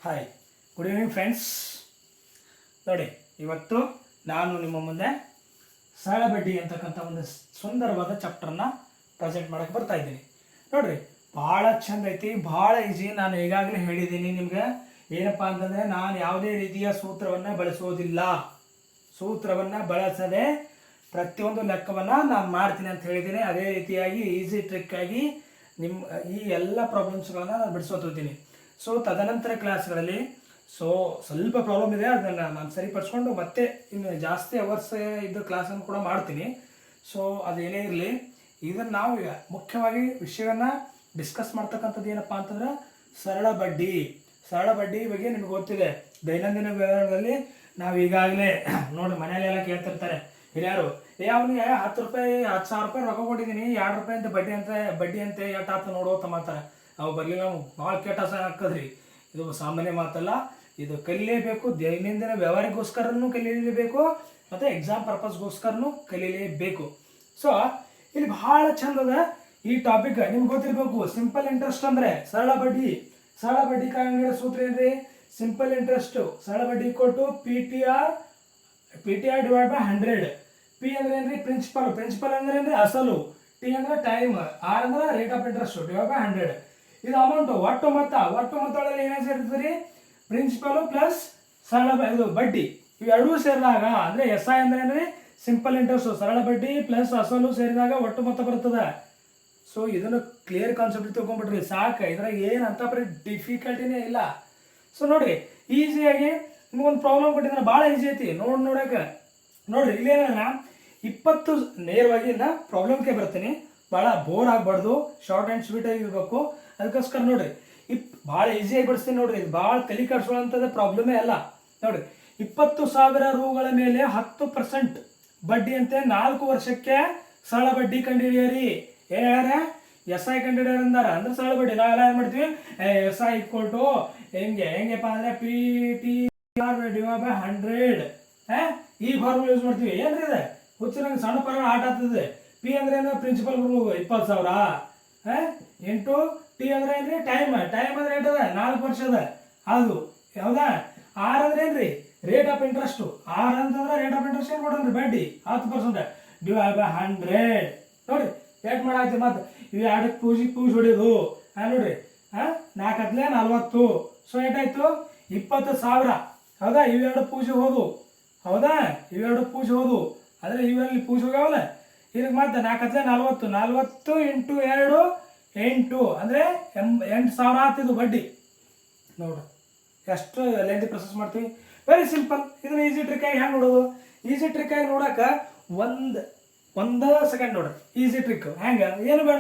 Hi, good evening friends. ನೋಡಿ, ಇವತ್ತು ನಾನು ನಿಮ್ಮ ಮುಂದೆ ಸರಳ ಬಡ್ಡಿ ಅಂತಕ್ಕಂಥ ಒಂದು ಸುಂದರವಾದ ಚಾಪ್ಟರ್ನ ಪ್ರೆಸೆಂಟ್ ಮಾಡೋಕ್ಕೆ ಬರ್ತಾ ಇದ್ದೀನಿ. ನೋಡ್ರಿ, ಭಾಳ ಚಂದ ಐತಿ, ಭಾಳ ಈಸಿ. ನಾನು ಈಗಾಗಲೇ ಹೇಳಿದ್ದೀನಿ ನಿಮ್ಗೆ. ಏನಪ್ಪ ಅಂತಂದರೆ, ನಾನು ಯಾವುದೇ ರೀತಿಯ ಸೂತ್ರವನ್ನು ಬಳಸೋದಿಲ್ಲ. ಸೂತ್ರವನ್ನು ಬಳಸದೆ ಪ್ರತಿಯೊಂದು ಲೆಕ್ಕವನ್ನು ನಾನು ಮಾಡ್ತೀನಿ ಅಂತ ಹೇಳಿದ್ದೀನಿ. ಅದೇ ರೀತಿಯಾಗಿ ಈಸಿ ಟ್ರಿಕ್ಕಾಗಿ ನಿಮ್ಮ ಈ ಎಲ್ಲ ಪ್ರಾಬ್ಲಮ್ಸ್ಗಳನ್ನು ನಾನು ಬಿಡಿಸೋತಿದ್ದೀನಿ. ಸೊ ತದನಂತರ ಕ್ಲಾಸ್ಗಳಲ್ಲಿ ಸ್ವಲ್ಪ ಪ್ರಾಬ್ಲಮ್ ಇದೆ, ಅದನ್ನು ನಾನು ಸರಿಪಡಿಸ್ಕೊಂಡು ಮತ್ತೆ ಇನ್ನು ಜಾಸ್ತಿ ಅವರ್ಸ್ ಇದ್ದ ಕ್ಲಾಸನ್ನು ಕೂಡ ಮಾಡ್ತೀನಿ. ಸೊ ಅದೇನೇ ಇರಲಿ, ಇದನ್ನು ನಾವು ಈಗ ಮುಖ್ಯವಾಗಿ ವಿಷಯವನ್ನು ಡಿಸ್ಕಸ್ ಮಾಡ್ತಕ್ಕಂಥದ್ದು ಏನಪ್ಪ ಅಂತಂದ್ರೆ ಸರಳ ಬಡ್ಡಿ. ಸರಳ ಬಡ್ಡಿ ಬಗ್ಗೆ ನಿಮ್ಗೆ ಗೊತ್ತಿದೆ. ದೈನಂದಿನ ವ್ಯವಹಾರದಲ್ಲಿ ನಾವು ಈಗಾಗಲೇ ನೋಡಿ, ಮನೆಯಲ್ಲೆಲ್ಲ ಕೇಳ್ತಿರ್ತಾರೆ ಹಿರಿಯರು, ಅವನಿಗೆ 10 ರೂಪಾಯಿ 10,000 ರೂಪಾಯಿ ರೊಕ್ಕ ಕೊಟ್ಟಿದ್ದೀನಿ, 2 ರೂಪಾಯಿ ಅಂತ ಬಡ್ಡಿ ಅಂತೆ ಎಷ್ಟು ಆತ ನೋಡೋತ ಮಾತಾರ. ಅವು ಬರಲಿಲ್ಲ, ನಾವು ಭಾಳ ಕೆಟ್ಟ ಹಾಕದ್ರಿ. ಇದು ಸಾಮಾನ್ಯ ಮಾತಲ್ಲ, ಇದು ಕಲಿಯಲೇಬೇಕು. ದೈನಂದಿನ ವ್ಯವಹಾರಕ್ಕೋಸ್ಕರನೂ ಕಲಿಯಲೇಬೇಕು, ಮತ್ತು ಎಕ್ಸಾಮ್ ಪರ್ಪಸ್ಗೋಸ್ಕರನೂ ಕಲಿಯಲೇಬೇಕು. ಸೊ ಇಲ್ಲಿ ಭಾಳ ಚಂದದ ಈ ಟಾಪಿಕ್ ನಿಮ್ಗೆ ಗೊತ್ತಿರಬೇಕು. ಸಿಂಪಲ್ ಇಂಟ್ರೆಸ್ಟ್ ಅಂದರೆ ಸರಳ ಬಡ್ಡಿ. ಸರಳ ಬಡ್ಡಿ ಕಾಂಗಡ ಸೂತ್ರ ಏನ್ರಿ? ಸಿಂಪಲ್ ಇಂಟ್ರೆಸ್ಟ್ ಸರಳ ಬಡ್ಡಿ ಕೊಟ್ಟು PTR ಡಿವೈಡ್ ಬೈ 100. ಪಿ ಅಂದ್ರೆ ಏನ್ರಿ? ಪ್ರಿನ್ಸಿಪಲ್ ಅಂದ್ರೆ ಏನ್ರಿ? ಅಸಲು. ಟಿ ಅಂದ್ರೆ ಟೈಮ್. ಆರ್ ಅಂದ್ರೆ rate of interest divide by 100. ಇದು ಅಮೌಂಟ್ ಒಟ್ಟು ಮೊತ್ತಗಳಲ್ಲಿ ಏನೇ ಸೇರ್ತದೆ? ಪ್ರಿನ್ಸಿಪಲ್ ಪ್ಲಸ್ ಇದು ಬಡ್ಡಿ ಇವೆರಡೂ ಸೇರಿದಾಗ ಅಂದ್ರೆ SI ಅಂದ್ರೆ ಏನ್ರಿ? ಸಿಂಪಲ್ ಇಂಟ್ರೆಸ್ಟ್, ಸರಳ ಬಡ್ಡಿ ಪ್ಲಸ್ ಅಸಲು ಸೇರಿದಾಗ ಒಟ್ಟು ಮೊತ್ತ ಬರ್ತದೆ. ಸೊ ಇದನ್ನು ಕ್ಲಿಯರ್ ಕಾನ್ಸೆಪ್ಟ್ ತಿಳ್ಕೊಂಡ್ಬಿಟ್ರಿ ಸಾಕು. ಇದ್ರಾಗ ಏನಂತ ಡಿಫಿಕಲ್ಟಿನೇ ಇಲ್ಲ. ಸೊ ನೋಡ್ರಿ, ಈಸಿಯಾಗಿ ನಿಮ್ಗೊಂದು ಪ್ರಾಬ್ಲಮ್ ಕೊಟ್ಟಿದ್ರೆ ಭಾಳ ಈಸಿ ಐತಿ ನೋಡಕ್ಕೆ. ನೋಡ್ರಿ, ಇಲ್ಲೇನ 20 ನೇರವಾಗಿ ಪ್ರಾಬ್ಲಮ್ಗೆ ಬರ್ತೀನಿ. ಭಾಳ ಬೋರ್ ಆಗಬಾರ್ದು, ಶಾರ್ಟ್ ಆ್ಯಂಡ್ ಸ್ವೀಟ್ ಆಗಿರ್ಬೇಕು. ಅದಕ್ಕೋಸ್ಕರ ನೋಡ್ರಿ, ಭಾಳ ಈಸಿಯಾಗಿ ಬಿಡಿಸ್ತೀನಿ. ನೋಡ್ರಿ, ಇದು ಭಾಳ ತಲೆ ಕೆಡಿಸೋಂಥದ್ದು ಪ್ರಾಬ್ಲಮೇ ಅಲ್ಲ. ನೋಡ್ರಿ, 20,000 ರೂಗಳ ಮೇಲೆ 10% ಬಡ್ಡಿ ಅಂತೆ 4 ವರ್ಷಕ್ಕೆ ಸರಳ ಬಡ್ಡಿ ಕಂಡಿಡಿಯರಿ. ಏನ್ ಹೇಳ್ಯಾರ? SI ಕಂಡಿಡಿಯರ್ ಅಂದಾರ ಅಂದ್ರೆ ಸರಳ ಬಡ್ಡಿ. ನಾವೆಲ್ಲ ಏನ್ ಮಾಡ್ತೀವಿ? SI ಈಕ್ವಲ್ ಟು ಹೆಂಗೆಪ್ಪ ಅಂದ್ರೆ PTR ಡಿವೈಡ್ ಬೈ 100. ಈ ಫಾರ್ಮುಲಾ ಯೂಸ್ ಮಾಡ್ತೀವಿ. ಏನ್ರಿ ಇದೆ? ಹುಚ್ಚಿನಂಗೆ ಸಣ್ಣ ಪರ ಆಟ ಆಗ್ತದೆ. ಪಿ ಅಂದ್ರೆ ಏನು? ಪ್ರಿನ್ಸಿಪಲ್ 20,000 ಇಂಟು ಟಿ ಅಂದ್ರೆ ಏನ್ರಿ? ಟೈಮ್ ಅಂದ್ರೆ ಏಟದ? 4 ವರ್ಷದ ಅದು. ಹೌದಾ? ಆರ್ ಅಂದ್ರೆ ಏನ್ರಿ? Rate of interest. ಆರ್ ಅಂತಂದ್ರೆ ರೇಟ್ ಆಫ್ ಇಂಟ್ರೆಸ್ಟ್ ಏನ್ ಕೊಡೋನ್ರಿ? ಬಡ್ಡಿ 10% ಡಿವೈಡ್ ಬೈ 100. ನೋಡ್ರಿ, ಏಟ್ ಮಾಡಾಯ್ತು ಮತ್ತೆ ಇವು ಎರಡಕ್ಕೆ ಪೂಜೆ ಹೊಡಿಯೋದು. ನೋಡ್ರಿ, 4 40. ಸೊ ಏಟಾಯ್ತು? 20,000. ಹೌದಾ? ಇವೆರಡು ಪೂಜೆ ಹೋದು. ಹೌದಾ? ಇವೆರಡು ಪೂಜೆ ಹೋದು ಅಂದ್ರೆ ಇವೆಲ್ಲಿ ಪೂಜೆ ಹೋಗ್ಯಾವಲ್ಲ. ಇದಕ್ಕೆ ಮತ್ತೆ 4 40 ಇಂಟು 2 8 ಅಂದ್ರೆ 8,000 ಆಗ್ತಿದ್ದು ಬಡ್ಡಿ. ನೋಡ್ರಿ, ಎಷ್ಟು ಲೆಂದಿ ಪ್ರೊಸೆಸ್ ಮಾಡ್ತೀವಿ. Very simple. ಇದನ್ನ ಈಸಿ ಟ್ರಿಕ್ ಆಗಿ ಹೆಂಗೆ ನೋಡೋದು? ಈಸಿ ಟ್ರಿಕ್ ಆಗಿ ನೋಡಕ್ಕೆ ಒಂದು ಸೆಕೆಂಡ್ ನೋಡ್ರಿ. ಈಸಿ ಟ್ರಿಕ್ ಹೆಂಗೆ? ಏನು ಬೇಡ,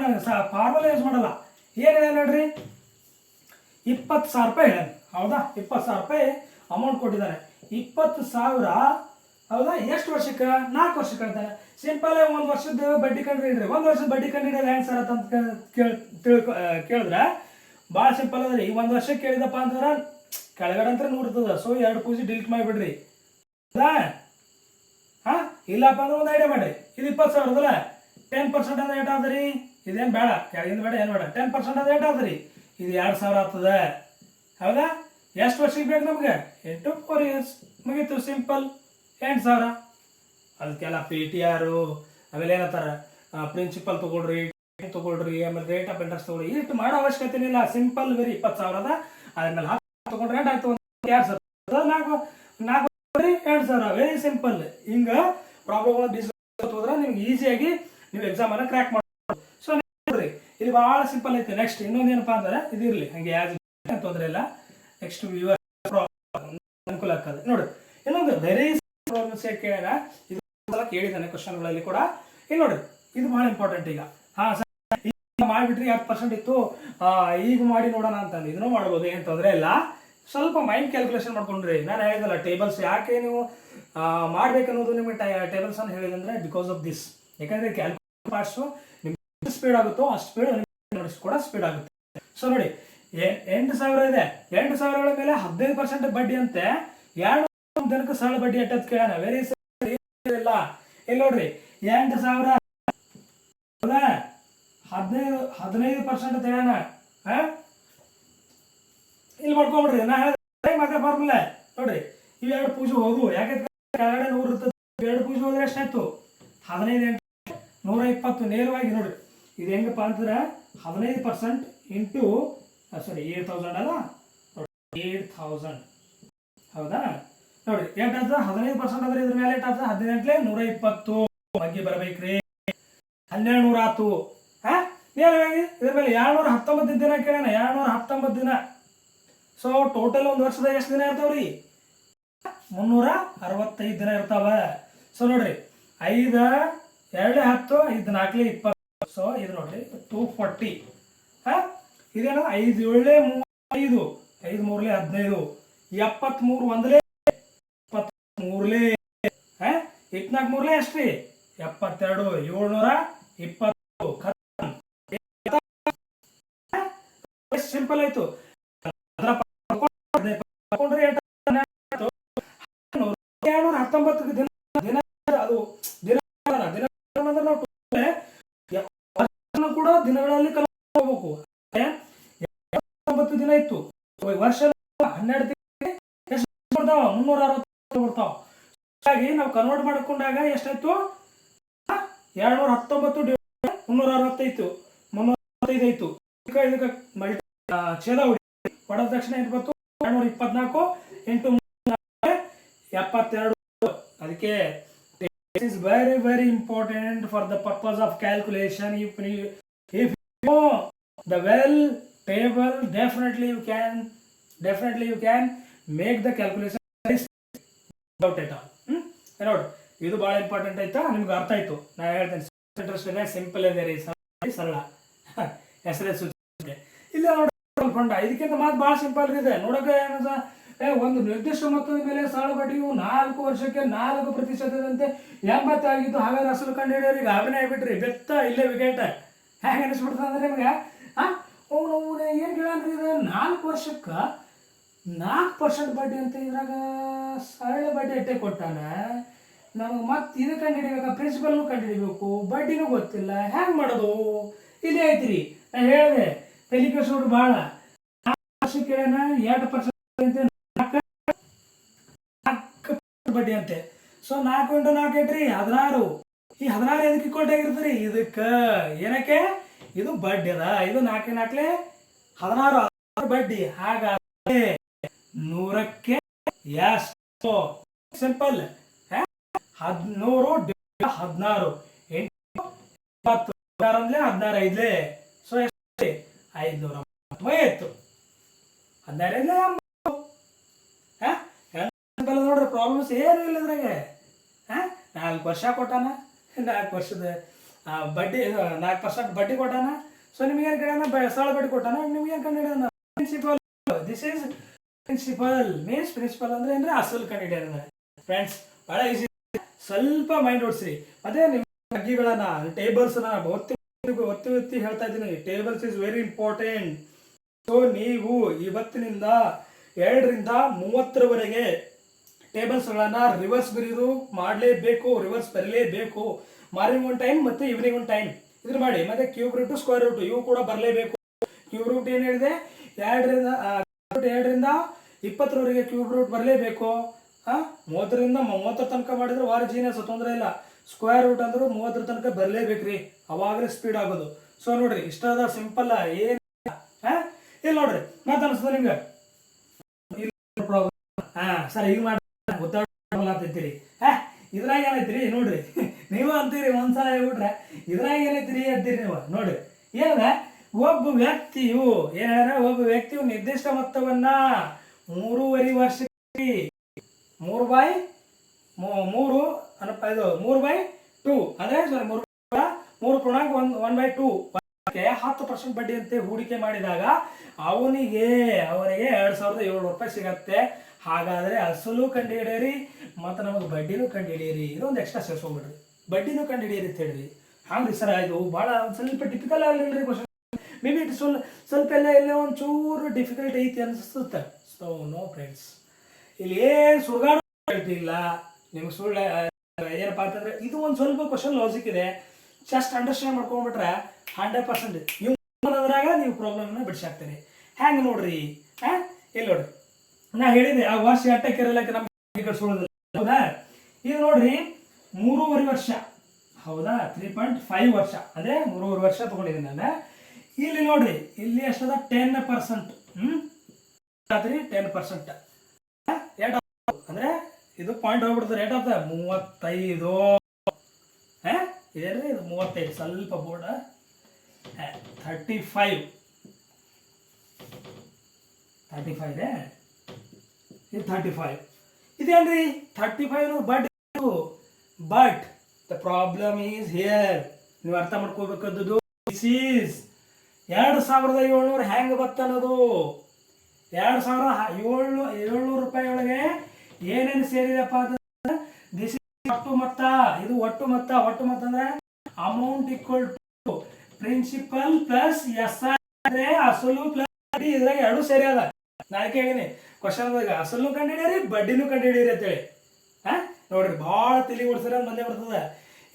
ಫಾರ್ಮುಲಾ ಯೂಸ್ ಮಾಡಲ್ಲ. ಏನು ಹೇಳ ನೋಡ್ರಿ? 20,000 ರೂಪಾಯಿ ಹೇಳ. ಹೌದಾ? 20,000 ರೂಪಾಯಿ ಅಮೌಂಟ್ ಕೊಟ್ಟಿದ್ದಾನೆ. 20,000 ಹೌದಾ? ಎಷ್ಟು ವರ್ಷಕ್ಕೆ? 4 ವರ್ಷಕ್ಕೆ ಹೇಳ್ತಾನೆ. ಸಿಂಪಲ್ ಆಗಿ 1 ವರ್ಷದ ಬಡ್ಡಿ ಕಂಡಿಡ್ರಿ. 1 ವರ್ಷದ ಬಡ್ಡಿ ಕಂಡಿಡಿಯೋದು ಹೆಂಗೆ ಸರ್ ಅಂತ ಕೇಳಿದ್ರೆ ಭಾಳ ಸಿಂಪಲ್ ಅದ್ರಿ. ಈ 1 ವರ್ಷಕ್ಕೆ ಕೇಳಿದಪ್ಪ ಅಂತಂದ್ರೆ ಕೆಳಗಡೆ ಅಂತ 100 ಇರ್ತದ. ಸೊ 2 ಪೂಜೆ ಡಿಲೀಟ್ ಮಾಡಿಬಿಡ್ರಿ. ಹೌದಾ? ಇಲ್ಲಪ್ಪ ಅಂದ್ರೆ ಒಂದು ಐಡಿಯಾ ಮಾಡ್ರಿ. ಇದು 20,000 ಅದಲ್ಲ, 10% ಅಂದ್ರೆ ಏಟಾದ್ರಿ? ಇದೇನು ಬೇಡ, ಕೆಳಗಿಂದ ಬೇಡ, ಏನು ಬೇಡ. 10% ಅಂದ್ರೆ ಏಟಾದ್ರಿ? ಇದು 2,000 ಆಗ್ತದೆ. ಹೌದಾ? ಎಷ್ಟು ವರ್ಷಕ್ಕೆ ಬೇಕು ನಮ್ಗೆ? 4 ಇಯರ್ಸ್ ಮುಗೀತು. ಸಿಂಪಲ್ 8,000. ಅದಕ್ಕೆಲ್ಲ PTR ಆಮೇಲೆ ಏನಂತಾರೆ? ಪ್ರಿನ್ಸಿಪಲ್ ತಗೊಳ್ರಿ, ಆಮೇಲೆ ರೇಟ್ ಆಫ್ ಇಂಟ್ರೆಸ್ಟ್ ತಗೊಳ್ಳಿ. ಇಷ್ಟು ಮಾಡೋ ಅವಶ್ಯಕತೆ ಇಲ್ಲ. Simple very. 20,000 ಅದ, ಆದ್ಮೇಲೆ 10 ತಗೊಂಡ್ರೆ ಏಟಾಯ್ತು? 2,000. 4 2,000. Very simple. ಹಿಂಗ ಪ್ರಾಬ್ಲಮ್ ಹೋದ್ರೆ ನಿಮ್ಗೆ ಈಸಿಯಾಗಿ ನೀವು ಎಕ್ಸಾಮ್ ಅನ್ನ ಕ್ರ್ಯಾಕ್ ಮಾಡ್ಬೋದು. ಸೊ ನೋಡ್ರಿ, ಇದು ಬಹಳ ಸಿಂಪಲ್ ಐತೆ. ನೆಕ್ಸ್ಟ್ ಇನ್ನೊಂದು ಏನಪ್ಪಾ ಅಂದ್ರೆ ಇದಿರಲಿ ಹಂಗೆ ಯಾವ್ದು ತೊಂದರೆ ಇಲ್ಲ. ನೆಕ್ಸ್ಟ್ ಅನುಕೂಲ ಆಗ್ತದೆ. ನೋಡ್ರಿ, ಇನ್ನೊಂದು ವೆರಿ ಪ್ರಾಬ್ಲಮ್ಸ್ ಕೇಳೋಣ. ಇದು ಕೇಳಿದ್ದಾನೆ ಕ್ವಶನ್ಗಳಲ್ಲಿ ಕೂಡ. ಇಲ್ಲಿ ನೋಡ್ರಿ, ಇದು ಬಹಳ ಇಂಪಾರ್ಟೆಂಟ್. ಈಗ ಮಾಡಿಬಿಟ್ರಿ 10% ಇತ್ತು, ಈಗ ಮಾಡಿ ನೋಡೋಣ ಅಂತಂದು ಇದನ್ನು ಮಾಡ್ಬೋದು. ಏನು ತೊಂದರೆ ಇಲ್ಲ. ಸ್ವಲ್ಪ ಮೈಂಡ್ ಕ್ಯಾಲ್ಕುಲೇಷನ್ ಮಾಡ್ಕೊಂಡ್ರಿ. ನಾನು ಹೇಳಿದಲ್ಲ ಟೇಬಲ್ಸ್ ಯಾಕೆ ನೀವು ಮಾಡ್ಬೇಕನ್ನೋದು ನಿಮಗೆ ಟೇಬಲ್ಸ್ ಅನ್ನು ಹೇಳಿದಂದ್ರೆ ಬಿಕಾಸ್ ಆಫ್ ದಿಸ್. ಯಾಕಂದ್ರೆ ಕ್ಯಾಲ್ಕುಲೇಷನ್ ಪಾರ್ಟ್ಸು ನಿಮ್ಗೆ ಸ್ಪೀಡ್ ಆಗುತ್ತೋ ಅಷ್ಟು ಸ್ಪೀಡ್ ಕೂಡ ಸ್ಪೀಡ್ ಆಗುತ್ತೆ. ಸೊ ನೋಡಿ, 8,000 ಇದೆ. 8,000ಗಳ ಮೇಲೆ 15% ಬಡ್ಡಿ ಅಂತೆ. 2 ದಿನಕ್ಕೆ ಸರಳ ಬಡ್ಡಿ ಎಟ್ಟದ್ ಕೇಳೋಣ. ವೆರಿ ಇಲ್ಲ. ಇಲ್ಲಿ ನೋಡ್ರಿ, 8,000 ಹೌದಾ? 15% ಹೇಳೋಣ. ಇಲ್ಲಿ ಮಾಡ್ಕೊಂಡ್ಬಿಡ್ರಿ. ನಾ ಅದೇ ಫಾರ್ಮುಲಾ ನೋಡ್ರಿ. ಇವೆರಡು ಪೂಜೆ ಹೋದ್ವು, ಯಾಕಂದ್ರೆ ಕೆಳಗಡೆ 100 ಇರ್ತದೆ. ಎರಡು ಪೂಜೆ ಹೋದ್ರೆ ಎಷ್ಟಾಯ್ತು? 15 × 120 ನೇರವಾಗಿ ನೋಡ್ರಿ. ಇದು ಹೆಂಗಪ್ಪ ಅಂತಂದ್ರೆ 15% ಇಂಟು 8000 ಅಲ್ಲ, 8000 ಹೌದಾ ನೋಡ್ರಿ. ಏಟಾದ 15% ಅಂದ್ರೆ ಇದ್ರ ಮೇಲೆ ಏಟಾದ 18 120 ಬಗ್ಗೆ ಬರ್ಬೇಕ್ರಿ. 1200 ಆತು. ನೇರವಾಗಿ ಇದ್ರ ಮೇಲೆ 219 ದಿನ ಕೇಳೋಣ. 219 ದಿನ. ಸೊ ಟೋಟಲ್ ಒಂದು ವರ್ಷದಾಗ ಎಷ್ಟು ದಿನ ಇರ್ತಾವ್ರಿ? 365 ದಿನ ಇರ್ತಾವ. ಸೊ ನೋಡ್ರಿ 5 2 10 5 4 20. ಸೊ ಇದು ನೋಡ್ರಿ 240. ಇದೇನು 5 7 35 5 3 15 73 ಒಂದಲೇ 73 24 ಎಷ್ಟ್ರಿ? 72 720. ಸಿಂಪಲ್ ಆಯ್ತು. ತಗೊಂಡ್ರೆ 219 ದಿನ ದಿನ ಅದು ದಿನ ದಿನ ಅಂದ್ರೆ ನಾವು ಕೂಡ ದಿನಗಳಲ್ಲಿ ಹೋಗ್ಬೇಕು. 9 ದಿನ ಇತ್ತು ವರ್ಷ 12 ತಿಂಗಳಿಗೆ ಎಷ್ಟು ಬರ್ತಾವ? 360 ಬರ್ತಾವ. ಹಾಗಾಗಿ ನಾವು ಕನ್ವರ್ಟ್ ಮಾಡ್ಕೊಂಡಾಗ ಎಷ್ಟಾಯ್ತು? 219 365 365 ಆಯ್ತು. ಇದಕ್ಕೆ ಮಲ್ಟಿ ಛೇದ ಹೊಡೆದ ತಕ್ಷಣ ಏನು ಬಂತು? 224 ಇಂಟು 72. ಅದಕ್ಕೆ this is very very important for the purpose of calculation. If you know the well table, definitely you can make the calculation without it. ನೋಡಿ, ಇದು ಬಹಳ ಇಂಪಾರ್ಟೆಂಟ್ ಆಯ್ತಾ? ನಿಮ್ಗೆ ಅರ್ಥ ಆಯ್ತು? ನಾನು ಹೇಳ್ತೇನೆ ಸಿಂಪಲ್ ಇದೆ, ಸರಳ ಹೆಸರೇ ಸೂಚನೆ. ಇಲ್ಲ ನೋಡಿ ಫಂಡ ಇದಕ್ಕಿಂತ ಮಾತು ಬಹಳ ಸಿಂಪಲ್ ಇದೆ. ನೋಡಕ್ಕೆ ಏನದ, ಒಂದು ನಿರ್ದಿಷ್ಟ ಮೊತ್ತದ ಮೇಲೆ ಸಾಲ ಬಡ್ಡಿಯು 4 ವರ್ಷಕ್ಕೆ 4% 80 ಆಗಿದ್ದು. ಹಾಗಾದ್ರೆ ಅಸಲು ಕಂಡು ಹಿಡಿಯೋರು ಈಗ ಅವನೇ ಆಗ್ಬಿಟ್ರಿ. ಬೆತ್ತ ಇಲ್ಲೇ ವಿಕೆಟ್. ಹೇಗೆ ಅನಿಸ್ಬಿಡ್ತದೆ ಅಂದ್ರೆ ನಿಮಗೆ ಏನು ಕೇಳನ್ರಿ? ಇದು 4 ವರ್ಷಕ್ಕೆ 4% ಬಡ್ಡಿ ಅಂತ ಇದ್ರಾಗ ಸರಳ ಬಡ್ಡಿ ಅಟ್ಟೆ ಕೊಟ್ಟಾನ. ನಮಗೆ ಮತ್ತೆ ಇದು ಕಂಡು ಹಿಡಿಬೇಕಾ? ಪ್ರಿನ್ಸಿಪಲ್ನು ಕಂಡು ಹಿಡಿಬೇಕು, ಬಡ್ಡಿನೂ ಗೊತ್ತಿಲ್ಲ. ಹ್ಯಾಂಗೆ ಮಾಡೋದು? ಇಲ್ಲೇ ಐತ್ರಿ. ನಾನು ಹೇಳಿದೆ ತಲೆ ಕೆಡಿಸ್ಬಿಟ್ಟು ಭಾಳ. 4 ವರ್ಷಕ್ಕೆ ಹೇಳೋಣ 2% ಅಂತೆ, 4% ಬಡ್ಡಿ ಅಂತೆ. ಸೊ 4 × 4 ಐತ್ರಿ 16. ಈ 16 ಎದಕ್ಕೆ ಕೊಟ್ಟಾಗಿರ್ತರಿ? ಇದಕ್ಕೆ ಏನಕ್ಕೆ? ಇದು ಬಡ್ಡಿ ಅದ. ಇದು 4 × 4 16 ಬಡ್ಡಿ. ಹಾಗಾದ್ರೆ 100ಕ್ಕೆ ಎಷ್ಟು? ಸಿಂಪಲ್. 100 16 8 16 16 ಐದ್ಲೆ. ಸೊ ಎಷ್ಟು? 530. 16 ನೋಡ್ರಿ, ಪ್ರಾಬ್ಲಮ್ಸ್ ಏನು ಇಲ್ಲ ಇದ್ರಾಗೆ. 4 ವರ್ಷ ಕೊಟ್ಟಾನ, 4 ವರ್ಷದ ಬಡ್ಡಿ 4% ಬಡ್ಡಿ ಕೊಟ್ಟಾನ. ಸೊ ನಿಮ್ಗೇನು ಕೇಳೋಣ? ಸಾಲ ಬಡ್ಡಿ ಕೊಟ್ಟಾನ. ನಿಮ್ಗೇನು ಕಂಡು ಹಿಡಿಯೋಣ? Principal. This is principal. Means principal ಅಂದ್ರೆ ಏನ್ರಿ? ಅಸಲು ಕಂಡು ಹಿಡಿಯೋಣ. ಫ್ರೆಂಡ್ಸ್ ಬಹಳ ಈಸಿ. ಸ್ವಲ್ಪ ಮೈಂಡ್ ಓಡಿಸ್ರಿ. ಮತ್ತೆ ನಿಮ್ಮ ಅಗ್ಗಿಗಳನ್ನ ಟೇಬಲ್ಸ್ ಒತ್ತಿ ಹೇಳ್ತಾ ಇದ್ದೀನಿ. Tables is very important. So ನೀವು ಇವತ್ತಿನಿಂದ 2 ರಿಂದ 30ರವರೆಗೆ ಟೇಬಲ್ಸ್ಗಳನ್ನ ರಿವರ್ಸ್ ಬರೆಯೋದು ಮಾಡಲೇಬೇಕು. ರಿವರ್ಸ್ ಬರಲೇಬೇಕು. ಮಾರ್ನಿಂಗ್ ಒಂದು ಟೈಮ್ ಮತ್ತು ಈವ್ನಿಂಗ್ ಒಂದು ಟೈಮ್ ಇದ್ರ ಮಾಡಿ. ಮತ್ತೆ ಕ್ಯೂಬ್ ರೂಟು ಸ್ಕ್ವೇರ್ ರೂಟು ಇವು ಕೂಡ ಬರಲೇಬೇಕು. ಕ್ಯೂಬ್ ರೂಟ್ ಏನು ಹೇಳಿದೆ? 2 ರಿಂದ 20ರವರೆಗೆ ಕ್ಯೂಬ್ ರೂಟ್ ಬರಲೇಬೇಕು. 30ರಿಂದ 30 ತನಕ ಮಾಡಿದ್ರೆ ವಾರ ಜೀನಿಯಸ್, ತೊಂದರೆ ಇಲ್ಲ. ಸ್ಕ್ವೇರ್ ರೂಟ್ ಅಂದ್ರೂ 30 ತನಕ ಬರಲೇಬೇಕ್ರಿ, ಅವಾಗಲೇ ಸ್ಪೀಡ್ ಆಗೋದು. ಸೊ ನೋಡ್ರಿ, ಇಷ್ಟದ ಸಿಂಪಲ್. ಏನ್ ಇಲ್ಲ ನೋಡ್ರಿ, ಮತ್ತೆ ಅನಿಸ್ತದೆ ನಿಮ್ಗೆ ಸರ್ ಈಗ ಮಾಡಿ ಗೊತ್ತಾಗ್ತೀರಿ. ಇದ್ರಾಗ ಏನೈತ್ರಿ ನೋಡ್ರಿ, ನೀವು ಅಂತೀರಿ ಒಂದ್ಸಲ ಹೇಳ್ಬಿಟ್ರೆ ಇದ್ರಾಗ ಏನೈತ್ರಿ ಅಂತೀರಿ ನೀವು. ನೋಡ್ರಿ ಏನದ, ಒಬ್ಬ ವ್ಯಕ್ತಿಯು ಒಬ್ಬ ವ್ಯಕ್ತಿಯು ನಿರ್ದಿಷ್ಟ ಮೊತ್ತವನ್ನ 3.5 ವರ್ಷಕ್ಕೆ 3/2 ಅಂದ್ರೆ 3.1/2 10% ಬಡ್ಡಿ ಅಂತೆ ಹೂಡಿಕೆ ಮಾಡಿದಾಗ ಅವನಿಗೆ 2,700 ರೂಪಾಯಿ ಸಿಗತ್ತೆ. ಹಾಗಾದ್ರೆ ಅಸಲು ಕಂಡು ಹಿಡಿಯಿರಿ ಮತ್ತು ನಮಗೆ ಬಡ್ಡಿನೂ ಕಂಡು ಹಿಡಿಯಿರಿ. ಇದೊಂದು ಎಕ್ಸ್ಟ್ರಾ ಸೇರ್ಸ್ಕೊಂಡ್ಬಿಡ್ರಿ, ಬಡ್ಡಿನೂ ಕಂಡು ಹಿಡಿಯಿರಿ ಅಂತ ಹೇಳ್ರಿ. ಹಂಗ್ರಿ ಸರ್, ಇದು ಭಾಳ ಸ್ವಲ್ಪ ಡಿಫಿಕಲ್ಟ್ ಆಗಲಿಲ್ಲ ಕ್ವಶನ್. ಮೇ ಬಿ ಸ್ವಲ್ಪ ಎಲ್ಲ ಒಂಚೂರು ಡಿಫಿಕಲ್ಟ್ ಐತಿ ಅನಿಸುತ್ತೆ. ಸೊ ನೋ ಫ್ರೆಂಡ್ಸ್, ಇಲ್ಲಿ ಏನು ಸುಳ್ಗಾಡು ಹೇಳ್ತಿಲ್ಲ ನಿಮ್ಗೆ. ಸುಳ್ಳು ಏನಪ್ಪಾ ಅಂತಂದ್ರೆ ಇದು ಒಂದು ಸ್ವಲ್ಪ ಕ್ವಶನ್ ಲಾಜಿಕ್ ಇದೆ. ಜಸ್ಟ್ ಅಂಡರ್ಸ್ಟ್ಯಾಂಡ್ ಮಾಡ್ಕೊಂಡ್ಬಿಟ್ರೆ 100% ನೀವು ಅದ್ರಾಗ ನೀವು ಪ್ರಾಬ್ಲಮ್ನ ಬಿಡಿಸಾಕ್ತೀರಿ. ಹೆಂಗೆ ನೋಡ್ರಿ, ಇಲ್ಲಿ ನೋಡ್ರಿ ನಾ ಹೇಳಿದೆ ಆ ವರ್ಷ ಎಟ್ಟಕ್ಕೆ ಇರಲಿಕ್ಕೆ ನಮ್ಗೆ ಕಟ್ಸ್ಕೊಳ್ಳೋದಿಲ್ಲ. ಹೌದಾ? ಇದು ನೋಡ್ರಿ 3.5 ವರ್ಷ. ಹೌದಾ? 3.5 ವರ್ಷ ಅಂದರೆ 3.5 ವರ್ಷ ತಗೊಂಡಿದ್ದೀನಿ ನಾನು. ಇಲ್ಲಿ ನೋಡ್ರಿ ಇಲ್ಲಿ ಎಷ್ಟದ 10%. 10%. ಅಂದ್ರೆ ಇದು ಪಾಯಿಂಟ್ ಹೋಗ್ಬಿಡ್ತದೆ. ರೇಟ್ ಆತ 35. ಇದೇನ್ರಿ ಇದು 35, ಸ್ವಲ್ಪ ಬೋರ್ಡ್ 35 ರೇ. ಇದು 35 ಇದೇನ್ರಿ 35 but the problem is here. ನೀವು ಅರ್ಥ ಮಾಡ್ಕೋಬೇಕಾದದ್ದು ದಿಸ್ ಈಸ್ 2700 ಹೆಂಗೆ ಬತ್ತನ್ನೋದು. 2700 ರೂಪಾಯಿ ಒಳಗೆ ಏನೇನು ಸೇರಿದಪ್ಪ ಅಂತಂದ್ರೆ ದಿಸ್ ಇಸ್ ಒಟ್ಟು ಮೊತ್ತ. ಇದು ಒಟ್ಟು ಮೊತ್ತ. ಒಟ್ಟು ಮೊತ್ತ ಅಂದ್ರೆ amount equal to principal plus S ಅಂದ್ರೆ ಅಸಲು ಪ್ಲಸ್ ಬಡ್ಡಿ. ಇದ್ರಾಗ ಎರಡು ಸೇರಿ ಅದ. ನಾನು ಕೇಳಿನಿ ಕ್ವಶನ್ದಾಗ ಅಸಲು ಕಂಡುಹಿಡಿಯರಿ ಬಡ್ಡಿನೂ ಕಂಡುಹಿಡಿಯರಿ ಅಂತೇಳಿ. ನೋಡ್ರಿ ಭಾಳ ತಲೆ ಓಡಿಸಿರ ಬಂದೇ ಬರ್ತದೆ.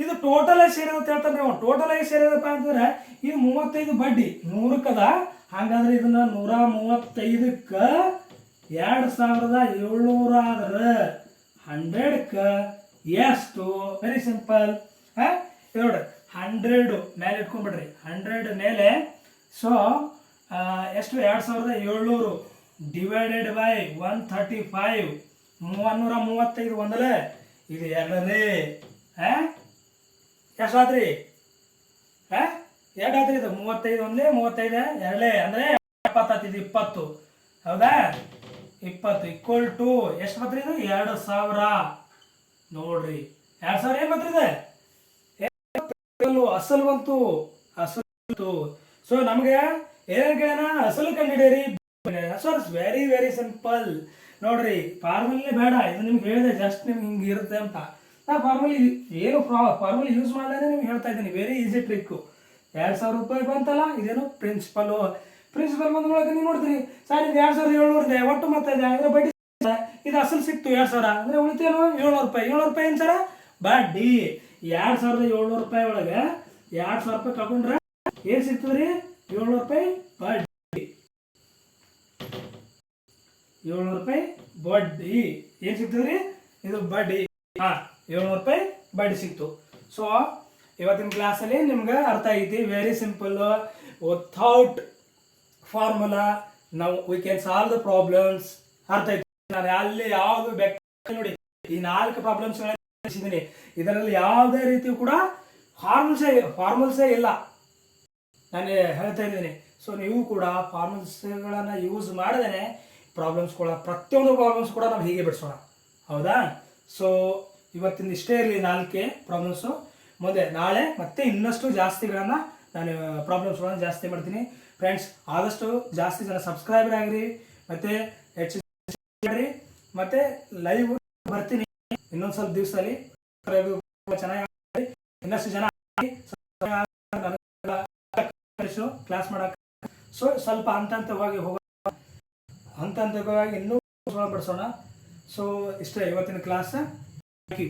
ಇದು ಟೋಟಲ್ ಆಗಿ ಸೇರಿದ ಅಂತ ಹೇಳ್ತಾರೆ ನಾವು. ಟೋಟಲ್ ಆಗಿ ಸೇರಿದಪ್ಪ ಅಂತಂದ್ರೆ ಇದು 35 ಬಡ್ಡಿ 100ಕ್ಕದ. ಹಾಗಾದ್ರೆ ಇದನ್ನ 135ಕ್ಕೆ 2700 ಆದ್ರೆ 100ಕ್ಕೆ ಎಷ್ಟು? Very simple. ನೋಡ್ರಿ 100 ಮೇಲೆ ಇಟ್ಕೊಂಡ್ಬಿಡ್ರಿ. 100 ಮೇಲೆ ಸೊ ಎಷ್ಟು? 2700 ಡಿವೈಡೆಡ್ ಬೈ 135. 335 ಒಂದಲೇ, ಇದು ಎರಡನೇ. ಎಷ್ಟಾದ್ರಿ? ಎರಡಾದ್ರಿ. ಇದು 35 ಒಂದೇ, 35 ಎರಡೇ ಅಂದ್ರೆ 70 ಇದು 20. ಹೌದಾ? 20 ಈಕ್ವಲ್ ಟು ಎಷ್ಟು ಬತ್ರಿ? ಇದು 2000. ನೋಡ್ರಿ 2000 ಏನ್ ಬತ್ರಿ? ಅಸಲು ಬಂತು. ಅಸಲು. ಸೊ ನಮ್ಗೆ ಏನೇನು ಕೇಳೋಣ? ಅಸಲು ಕಂಡುಹಿಡಿಯಿರಿ. Very very simple. ನೋಡ್ರಿ ಫಾರ್ಮುಲೇ ಬೇಡ. ಇದು ನಿಮ್ಗೆ ಹೇಳಿದೆ ಜಸ್ಟ್ ನಿಮ್ಗೆ ಹಿಂಗೆ ಇರುತ್ತೆ ಅಂತ. ನಾ ಫಾರ್ಮುಲಿ ಏನು ಫಾರ್ಮುಲಿ ಯೂಸ್ ಮಾಡಲೇ ನಿಮ್ಗೆ ಹೇಳ್ತಾ ಇದ್ದೀನಿ. Very easy trick. 2000 ರೂಪಾಯಿ ಬಂತಲ್ಲ, ಇದೇನು ಪ್ರಿನ್ಸಿಪಲ್. ಪ್ರಿನ್ಸಿಪಲ್ ಬಂದ ಒಳಗೆ ನೀವು ನೋಡ್ತೀರಿ ಸರ್ ಇದು 2700 ಇದೆ. ಒಟ್ಟು ಮೊತ್ತ ಇದೆ ಅಂದ್ರೆ ಬಡ್ಡಿ. ಇದು ಅಸಲು ಸಿಕ್ತು 2000 ಅಂದ್ರೆ ಉಳಿತೇನು 700 ರೂಪಾಯಿ. 700 ರೂಪಾಯಿ ಏನು ಸರ? ಬಡ್ಡಿ. 2700 ರೂಪಾಯಿ ಒಳಗೆ 2000 ರೂಪಾಯಿ ತಗೊಂಡ್ರೆ ಏನ್ ಸಿಗ್ತದ್ರಿ? 700 ರೂಪಾಯಿ ಬಡ್ಡಿ. 700 ರೂಪಾಯಿ ಬಡ್ಡಿ ಏನ್ ಸಿಗ್ತದ್ರಿ? ಇದು ಬಡ್ಡಿ. 700 ರೂಪಾಯಿ ಬಡ್ಡಿ ಸಿಕ್ತು. ಸೊ ಇವತ್ತಿನ ಕ್ಲಾಸಲ್ಲಿ ನಿಮ್ಗೆ ಅರ್ಥ ಐತಿ. Very simple. ವಿಥೌಟ್ ಫಾರ್ಮುಲಾ ನಾವು we can solve the problems. ಅರ್ಥ ಐತಿ? ನಾನು ಅಲ್ಲಿ ಯಾವುದು ಬೇಕು ನೋಡಿ, ಈ 4 ಪ್ರಾಬ್ಲಮ್ಸ್ ತಿಳಿಸಿದ್ದೀನಿ. ಇದರಲ್ಲಿ ಯಾವುದೇ ರೀತಿ ಕೂಡ ಫಾರ್ಮುಲ್ಸೇ ಇಲ್ಲ. ನಾನು ಹೇಳ್ತಾ ಇದ್ದೀನಿ. ಸೊ ನೀವು ಕೂಡ ಫಾರ್ಮುಲ್ಸ್ಗಳನ್ನು ಯೂಸ್ ಮಾಡದೇನೆ ಪ್ರಾಬ್ಲಮ್ಸ್ ಕೂಡ, ಪ್ರತಿಯೊಂದು ಪ್ರಾಬ್ಲಮ್ಸ್ ಕೂಡ ನಾವು ಹೀಗೆ ಬಿಡಿಸೋಣ. ಹೌದಾ? ಸೊ ಇವತ್ತಿನ ಇಷ್ಟೇ ಇರಲಿ 4 ಪ್ರಾಬ್ಲಮ್ಸು. ಮುಂದೆ ನಾಳೆ ಮತ್ತೆ ಇನ್ನಷ್ಟು ಜಾಸ್ತಿಗಳನ್ನು ನಾನು ಪ್ರಾಬ್ಲಮ್ಸ್ಗಳನ್ನು ಜಾಸ್ತಿ ಮಾಡ್ತೀನಿ. ಫ್ರೆಂಡ್ಸ್ ಆದಷ್ಟು ಜಾಸ್ತಿ ಜನ ಸಬ್ಸ್ಕ್ರೈಬರ್ ಆಗಿರಿ, ಮತ್ತು ಹೆಚ್ಚು ಮಾಡಿರಿ, ಮತ್ತು ಲೈವ್ ಬರ್ತೀನಿ ಇನ್ನೊಂದು ಸ್ವಲ್ಪ ದಿವಸದಲ್ಲಿ. ಚೆನ್ನಾಗಿ ಇನ್ನಷ್ಟು ಜನ ಕ್ಲಾಸ್ ಮಾಡಕ್ಕೆ. ಸೊ ಸ್ವಲ್ಪ ಹಂತವಾಗಿ ಇನ್ನೂ ಬಿಡಿಸೋಣ. ಸೊ ಇಷ್ಟೇ ಇವತ್ತಿನ ಕ್ಲಾಸ್. Thank you.